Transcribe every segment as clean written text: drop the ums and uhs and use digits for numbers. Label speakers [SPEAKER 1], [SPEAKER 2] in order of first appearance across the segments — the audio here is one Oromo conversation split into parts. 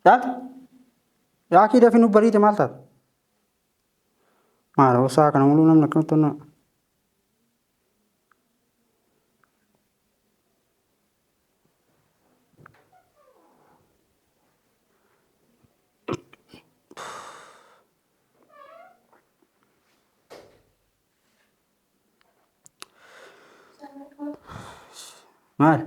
[SPEAKER 1] taate yaa kii dafii nu bariite maal taate maal hosaa kana muluu namni akkanatti tonnaa maal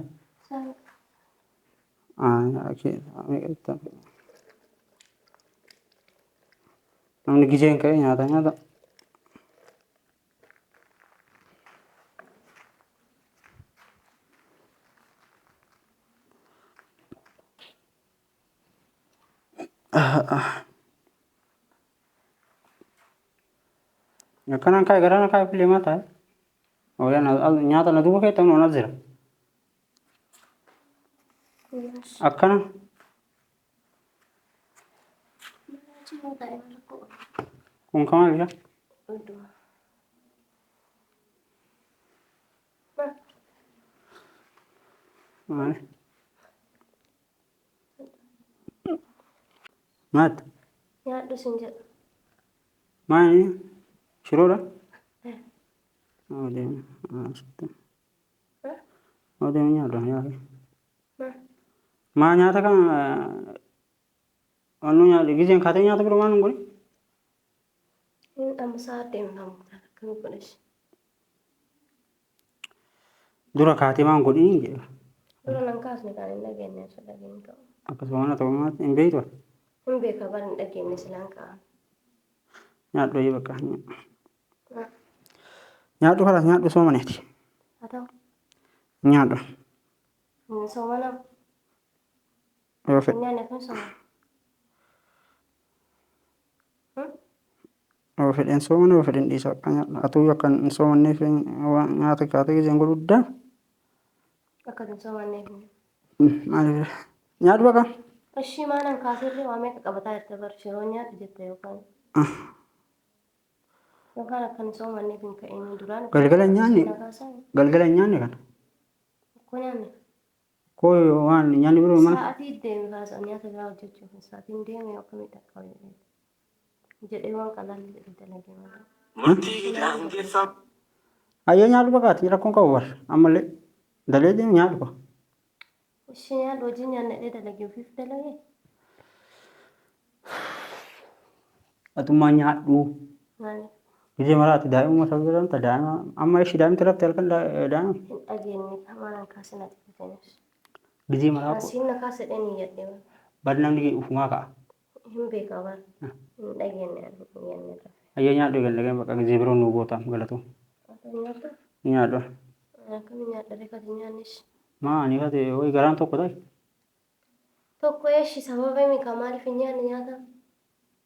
[SPEAKER 1] namni gijeen ka'ee nyaata nyaata. Akkanaan kaa'e garaan kaa'e filee maal taa'e nyaata na duuba keessa ta'uun onas jira akkana kun kamaa bisa maat
[SPEAKER 2] Nyaadhu sin jedhu.
[SPEAKER 1] maani shiroodha odeem nyaadha nyaate maa nyaata kan anu nyaate gijeen kaatee nyaata bira waan ngoni
[SPEAKER 2] Amma sa'a deemnamu kan godhesh.
[SPEAKER 1] dura kaatee waan godhii jedha
[SPEAKER 2] Dura nan kaasne kan hin dhageenye isa dhageenye ta'u.
[SPEAKER 1] akkasuma waan ta'u maati hin beektu
[SPEAKER 2] Hin beeka bara hin dhageenye silaan kaa'an.
[SPEAKER 1] nyaadhu ayyee bakka nyaadhu kalas nyaadhu soomaneeti
[SPEAKER 2] Haa ta'u.
[SPEAKER 1] nyaadhu
[SPEAKER 2] Soomanaaf.
[SPEAKER 1] yoo fedhe
[SPEAKER 2] Nyaanni kun soomana.
[SPEAKER 1] yoo fedhen soomana yoo fedhen dhiisa akka nyaadhu atuu akka hin soomanneef nyaata kaatee gijeen godhuddaa
[SPEAKER 2] Akkasuma soomanneef.
[SPEAKER 1] maaliif nyaadhu bakka
[SPEAKER 2] Ashii maanan kaasirree waa meeqa qabataa jirte bar shiroo nyaadhu jette yookaan akkan soomanneef hin ka'in duraan.
[SPEAKER 1] galgala nyaanne kana
[SPEAKER 2] Ko nyaanne.
[SPEAKER 1] koo waan nyaanni biroo mana
[SPEAKER 2] Sa'aatii deemi kaasa nyaata biraa hojjechuuf sa'aatiin deemi akkamitti akka jedhee waan qalaalli jedhee dalagee malee.
[SPEAKER 1] ayyee nyaadhu bakkaati rakkoon qabu bar ammallee dalee deemu nyaadhu bakka
[SPEAKER 2] Ishee nyaadhu hojii nyaannadhee dalagee ofiif dalagee.
[SPEAKER 1] atummaa nyaadhu
[SPEAKER 2] Maali?
[SPEAKER 1] gijee maraati daa'imuma sababa jedhamta daa'ima amma ishii daa'imti rafte halkan daa'ima
[SPEAKER 2] Hin dhageenye maanan kaasina xiqqeenyas.
[SPEAKER 1] gijee maraa
[SPEAKER 2] Asiin na kaasadhee ni yaadde
[SPEAKER 1] bari namni ufumaa ka'a
[SPEAKER 2] hin beeka bara hin dhageenye hin yaadne.
[SPEAKER 1] ayyee nyaadhu eegalee bakka gijee biroo nu gootaaf galatu
[SPEAKER 2] Nyaata?
[SPEAKER 1] nyaadhu
[SPEAKER 2] Akkamiin nyaadharee kati nyaannis.
[SPEAKER 1] maani kate wayi garaan tokko ta'e
[SPEAKER 2] Tokko eeshi sababa mika maaliif hin nyaanne nyaata?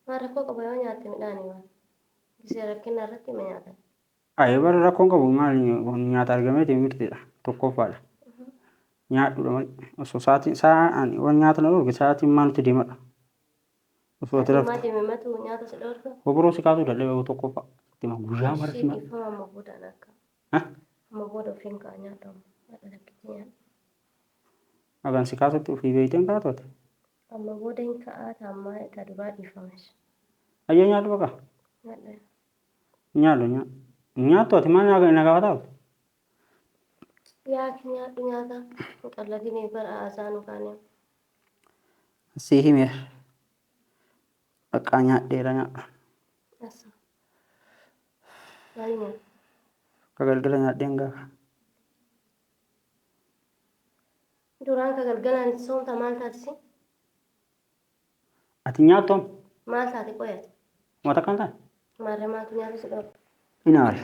[SPEAKER 2] Maal rakkoo qaba yoo nyaatte midhaanii waan. Gisee rakkina irratti hima nyaatan.
[SPEAKER 1] ayyee bara rakkoon qabu maali nyaata argameeti mirtiidha tokkoffaadha nyaadhuudha malee osoo sa'aan waan nyaata na dhorge sa'aatiin maaltu deemadha osoo ati rafte
[SPEAKER 2] Maa deeme matu nyaata si dhorka?
[SPEAKER 1] obboroo si kaasuu dadhabee tokkoffaa itti guyyaa mara
[SPEAKER 2] Ishee dhiifama amma boodaan akka. Amma booda ofiin kaa nyaatamu. Haadha lakkitee nyaata.
[SPEAKER 1] agan si kaasutti ofii beeyteen kaatote
[SPEAKER 2] Amma booda hin ka'aa taammaa isa duraa dhiifames.
[SPEAKER 1] ayyee nyaadhu bakka nyaadhu nyaattu ati maal na gaafataaf
[SPEAKER 2] Yaaki nyaadhu nyaata. Qallatinii bara haasaanu kaanee.
[SPEAKER 1] si hime bakka nyaadheera nyaadhu
[SPEAKER 2] Asa. Maali nyaata?
[SPEAKER 1] ka galgala nyaadheen gaafa
[SPEAKER 2] Duraan ka galgalaan soomta maal taatisi?
[SPEAKER 1] ati nyaattoon
[SPEAKER 2] Maal taate qoyate?
[SPEAKER 1] mata kan taate
[SPEAKER 2] Maarree maaltu nyaata si dhorka?
[SPEAKER 1] inaare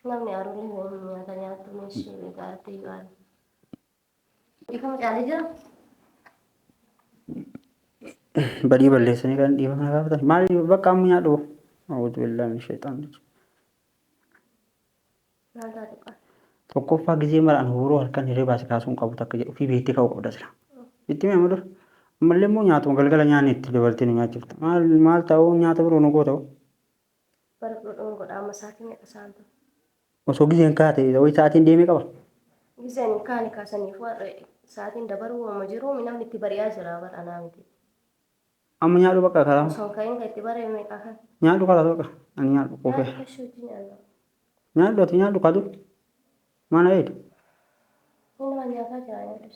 [SPEAKER 2] Namni aruulee nyaata nyaattu meeshii gaatee gaari. Dhiifama caalee jira?
[SPEAKER 1] badii balleessanii kan dhiifama na gaafatan maali bakka amma nyaadhu awwatu billaa sheexaan
[SPEAKER 2] Maal taate qofa?
[SPEAKER 1] tokkoffaa gizee maraan horoo halkan hirribaa si kaasuun qabu takka jedhu fi beektee ka'uu qabda sila itti mee madur ammallee immoo nyaatuma galgala nyaanni itti dabaltee nu nyaachifta maal ta'uu nyaata biroo nu goota
[SPEAKER 2] Bara fudhadhuun godha amma sa'aatiin meeqa isaan
[SPEAKER 1] osoo gizeen kaate wayii sa'aatiin deemee qaba
[SPEAKER 2] Giseen kaani kaasaniif warra sa'aatiin dabaruu amma jiru namni itti bari'aa jira bara anaa miti.
[SPEAKER 1] Amma nyaadhu bakka karaa.
[SPEAKER 2] Osoo ka'in kan itti baree meeqa kan?
[SPEAKER 1] Nyaadhu karaa bakka. Ani nyaadhu koofee.
[SPEAKER 2] Nyaata kashuu wajjin nyaata.
[SPEAKER 1] Nyaadhu ati nyaadhu kadu. Mana eedu.
[SPEAKER 2] Inni waan nyaataa jira nyaadhu.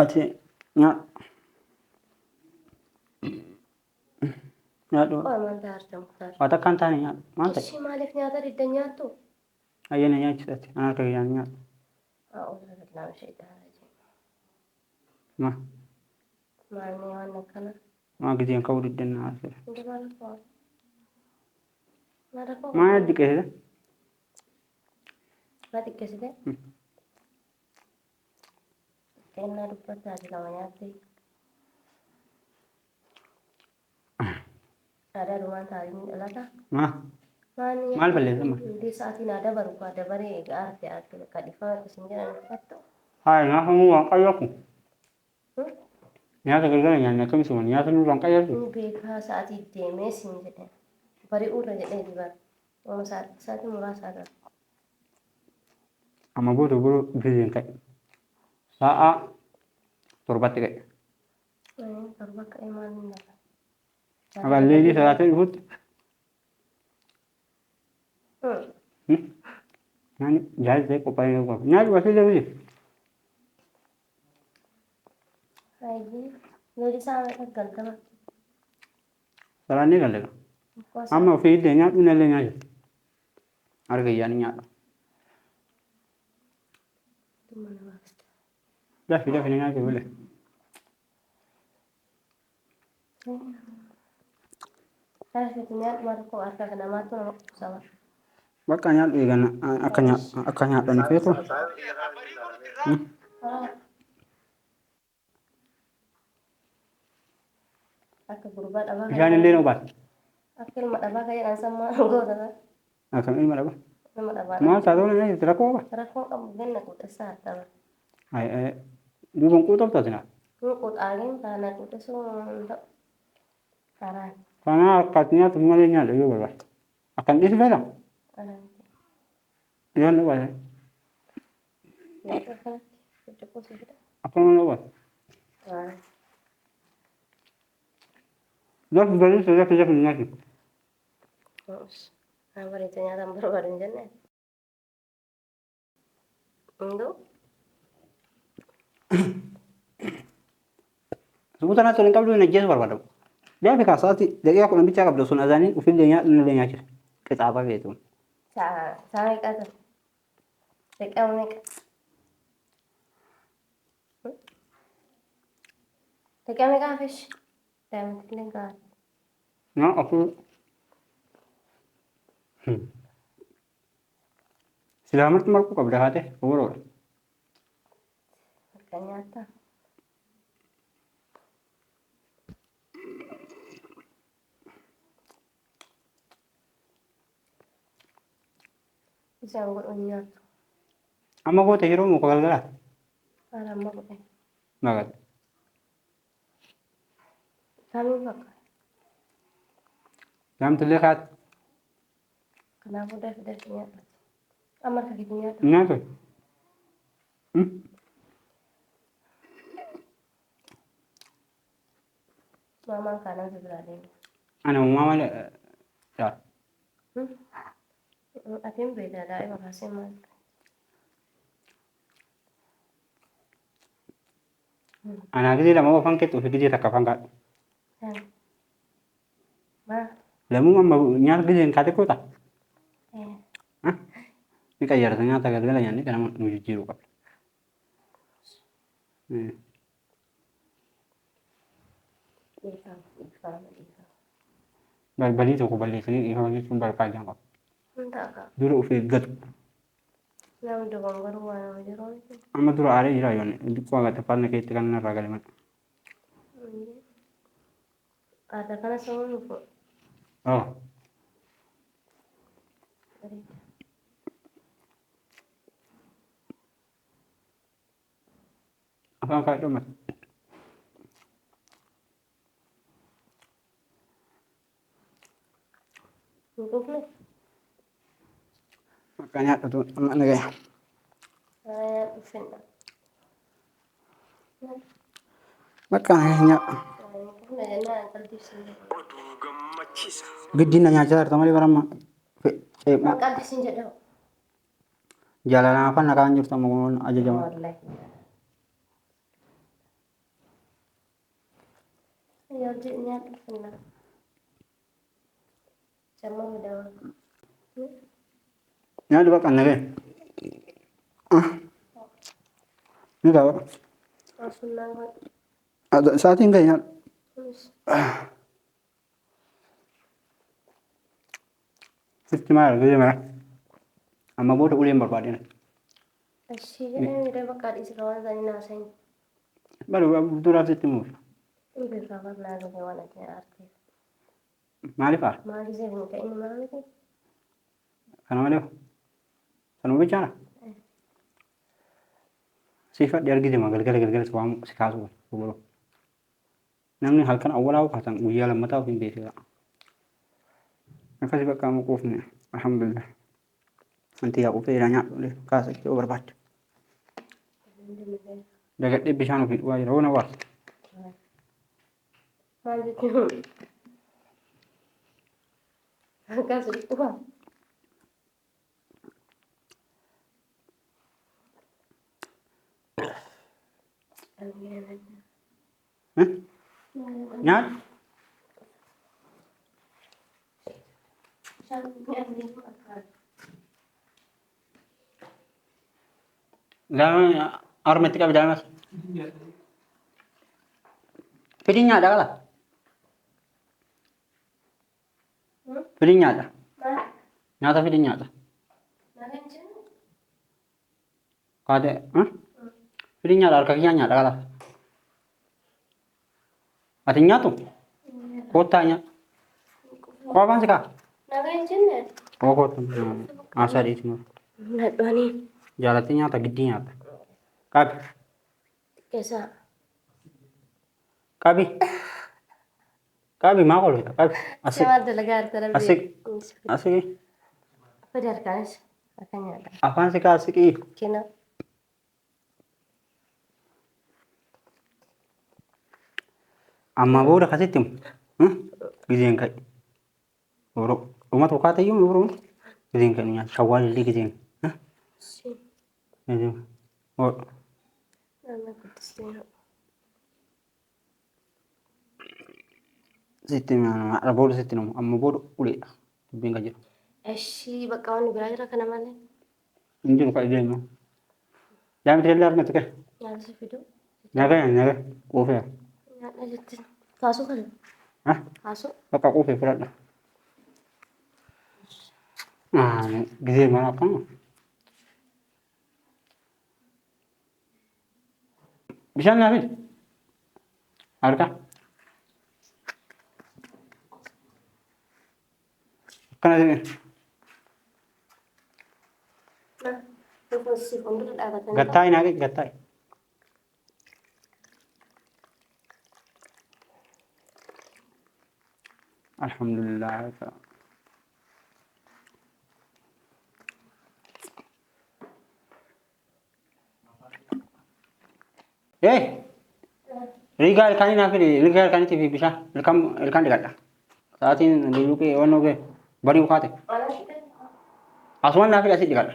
[SPEAKER 1] Ati nyaadhu. Nyaadhu.
[SPEAKER 2] Qo'ee maal taa'arta muktaar?
[SPEAKER 1] Waa takka hin taane nyaadhu. Maal ta'e?
[SPEAKER 2] Ishii maaliif nyaata didda nyaattu?
[SPEAKER 1] Ayyana nyaachisatti. Ana harka kiyyaan nyaadhu.
[SPEAKER 2] A'uudha billahi shaytaan rajim.
[SPEAKER 1] Ma.
[SPEAKER 2] Maalni waan akkana?
[SPEAKER 1] Ma gizeen ka'uu diddannaa asira.
[SPEAKER 2] Hindi maal akkoo? Maal akkoo?
[SPEAKER 1] Ma yaaddi qeesida?
[SPEAKER 2] Maa xiqqeessite? Kennaa dubbataa ati lama nyaatte. Aadaa dhumaan taa'anii dhalata?
[SPEAKER 1] Ma. Maal balleessa ma?
[SPEAKER 2] Hundi sa'aatiin aadaa baru kaa dabaree egaa arte kadhifama akkasiin jedhan uffattu.
[SPEAKER 1] Haa nyaata muu waan qayyaku. Nyaata galgala nyaanni akkamitti waan nyaata nuu waan qayyaku.
[SPEAKER 2] Inni beekaa sa'aatii deemee siin jedhan. Bari'uurra jedhee dibara. Ooma sa'aatii muraasaa qaba.
[SPEAKER 1] Amma booda buru gizeen ka'e. Sa'a torbatti ka'e.
[SPEAKER 2] Torba ka'ee maal hin lafa?
[SPEAKER 1] Agaan leedii salaatee dhufutti. Nyaanni jaalli ta'e qophaa'ee yoo qabu. Nyaanni wasii leedii.
[SPEAKER 2] Leedii isaa meeqa galtama?
[SPEAKER 1] Salaannee galle. Amma ofii illee nyaadhu nallee nyaatu. Harka iyyaan nyaadhu. Dafi nyaatu bile.
[SPEAKER 2] Dafi nyaatu maal koo harka kana maatu nama qubsama.
[SPEAKER 1] Bakka nyaadhu eegana akka nyaadhani feetu.
[SPEAKER 2] Akka gurbaa dhabaa.
[SPEAKER 1] Bishaan illee nuu baata.
[SPEAKER 2] Akka ilma dhabaa kan jedhan sammaa gootata.
[SPEAKER 1] Akkam ilma dhabaa.
[SPEAKER 2] Ilma dhabaa.
[SPEAKER 1] Maal taatoo na nyaatu rakkoo qaba.
[SPEAKER 2] Rakkoo qabu ganna quuxessaa hattama.
[SPEAKER 1] Duuban quuxamtaati naa.
[SPEAKER 2] Kun quuxaaliin taana quuxesuu ta'u. Karaan.
[SPEAKER 1] Kana akkaatti nyaatu malee nyaadha yoo barbaade. Akkan dhiisi feeta. Yoo nu baate.
[SPEAKER 2] Nyaata kanatti hojjechuu si fida.
[SPEAKER 1] Akkuma nu baate. Zafi bariisa zafi nyaatu.
[SPEAKER 2] Bareecha nyaataan barbaadu hin jenne. Hunduu.
[SPEAKER 1] Suuta na tolin qabdu hin ajjeesu barbaadamu. Jaafi kaasaati daqiiqaa 10 bichaa qabda sun azaanii ofillee nyaadhu nallee nyaachisa. Qixaafa feetu.
[SPEAKER 2] Saa meeqaa ta'e? Daqiiqaa meeqa? Daqiiqaa meeqaa feeshi? Daa'imti illee gahaa.
[SPEAKER 1] Naa afur. Silaamarti marquu qabda haate oboroodha.
[SPEAKER 2] Akka nyaata. Isaan godhuun nyaatu.
[SPEAKER 1] Amma goota yeroo muka galgalaa.
[SPEAKER 2] Haala amma godhe.
[SPEAKER 1] Magala.
[SPEAKER 2] Kamiin bakka.
[SPEAKER 1] Namtullee kaati.
[SPEAKER 2] Kanaafuu dafi nyaata. Amma akka gidi nyaata.
[SPEAKER 1] Nyaatu.
[SPEAKER 2] Maamaan kaanaan si biraa deema.
[SPEAKER 1] Ana uumaa malee yaa.
[SPEAKER 2] Atiin beekaa daa'ima kaasee maal?
[SPEAKER 1] Ana gidi lama ofan kettu fi gidi takka fanga.
[SPEAKER 2] Maa?
[SPEAKER 1] Lamu amma nyaata gidi hin kaate koota. Ni qayyarta nyaata galgala nyaanni kana nu jijjiiruu qabda. Balbalii tokko balleessanii dhiifama jechuun barbaadan qaba. Dura of eeggatu.
[SPEAKER 2] Namni dogongoruu waan nama jiruu miti.
[SPEAKER 1] Amma dura aaree jira yoon xiqqoo agate faana keetti kan narraa gale malee.
[SPEAKER 2] Aadaa kana sababu nuuf.
[SPEAKER 1] Afaan kaadhoo mata.
[SPEAKER 2] Nuufne.
[SPEAKER 1] Akka nyaadhatu amma nagaya.
[SPEAKER 2] Dhufenna.
[SPEAKER 1] Bakka nyaadhu.
[SPEAKER 2] Kun jennaan qalbisiin jedhu.
[SPEAKER 1] Giddina nyaachaa jirta malee baramma.
[SPEAKER 2] Qalbisiin jedhamu.
[SPEAKER 1] Jaalalaan afaan nagaan jirtu amma kun ajajama.
[SPEAKER 2] Yaudah nyaadhu dhufenna. Jamma midawa.
[SPEAKER 1] Nyaadhu bakka nagaya. Ini tahu.
[SPEAKER 2] Rasulullah.
[SPEAKER 1] Ada saat ini nyaadhu. Sitti maal gede mara. Amma booda uleen barbaadina.
[SPEAKER 2] Ashii jedhanii midhaa bakka dhiisi kawan isaanii naasayin.
[SPEAKER 1] Baru duraaf sitti muuf.
[SPEAKER 2] Birraa barnaa gabee waan ati aartee.
[SPEAKER 1] Maaliif aar?
[SPEAKER 2] Maal isee hin ka'in maaliif?
[SPEAKER 1] Kana malee sanuma bichaadha. Siifadhi argite ma galgala si waamu si kaasu gubaro. Namni halkan awwalaa uffatan guyyaa lammataa ofiin beeksisa. Akkasii bakka amma quufne alhamdulillah. Anti yaa quufee jedhaa nyaadhu kaasa itti barbaadde. Dagadhee bishaan ofii dhugaa jira hoona waas.
[SPEAKER 2] Maal jechuun? Akkasii dhugaa.
[SPEAKER 1] Nyaadhu. Dalam armetti qabi daa'imas. Fidin nyaadha qala. Fidin nyaadha. Nyaata fidin nyaadha. Kaate fidin nyaadha harka kiyyaa nyaadha qala. Ati nyaatu? Koottaa nyaadha. Qoofaan si kaa?
[SPEAKER 2] Nagaan jenne.
[SPEAKER 1] Oo koottaa. Aasaa dhiisima.
[SPEAKER 2] Nadhanii.
[SPEAKER 1] Jaalatti nyaata giddii nyaata. Qabi.
[SPEAKER 2] Keessa.
[SPEAKER 1] Qabi. Qabi maa qolfita qabi. Asii.
[SPEAKER 2] Sama dalagaa artara.
[SPEAKER 1] Asii. Asii.
[SPEAKER 2] Fadi harkaanis akka nyaata.
[SPEAKER 1] Afaan si kaa asii.
[SPEAKER 2] Kina.
[SPEAKER 1] Amma booda akkasitti gizeen kai. Dhuma tokkaata iyyuu yeroo gizeen kai nyaata. Shawwaalillee gizeen.
[SPEAKER 2] Si.
[SPEAKER 1] Oh.
[SPEAKER 2] Nama guddisee.
[SPEAKER 1] Sitti maana booda sitti namu amma booda uleedha. Dubbiin kan jiru.
[SPEAKER 2] Ashii bakka waan biraa jira kana malee.
[SPEAKER 1] Hin jiru kan ijeema. Jaamiti illee argatu kee.
[SPEAKER 2] Nyaata si fidu.
[SPEAKER 1] Nyaata quufee.
[SPEAKER 2] Nyaata jetti. Kaasuu kana. Kaasuu.
[SPEAKER 1] Bakka quufee fudhadha. Gizee mana akkama. Bishaan naa fidi. Harka. Akkana jedhee.
[SPEAKER 2] Si fuuldura dhaabatanii.
[SPEAKER 1] Gattaayi naa gattaayi. Alhamdulillah. Riga ilkaanii naa fidi. Riga ilkaaniitii fi bishaan ilkaan dhiqadha. Sa'aatiin lulluqee waan oogee barii ukaate. Asumaan naa fidi asii dhiqadha.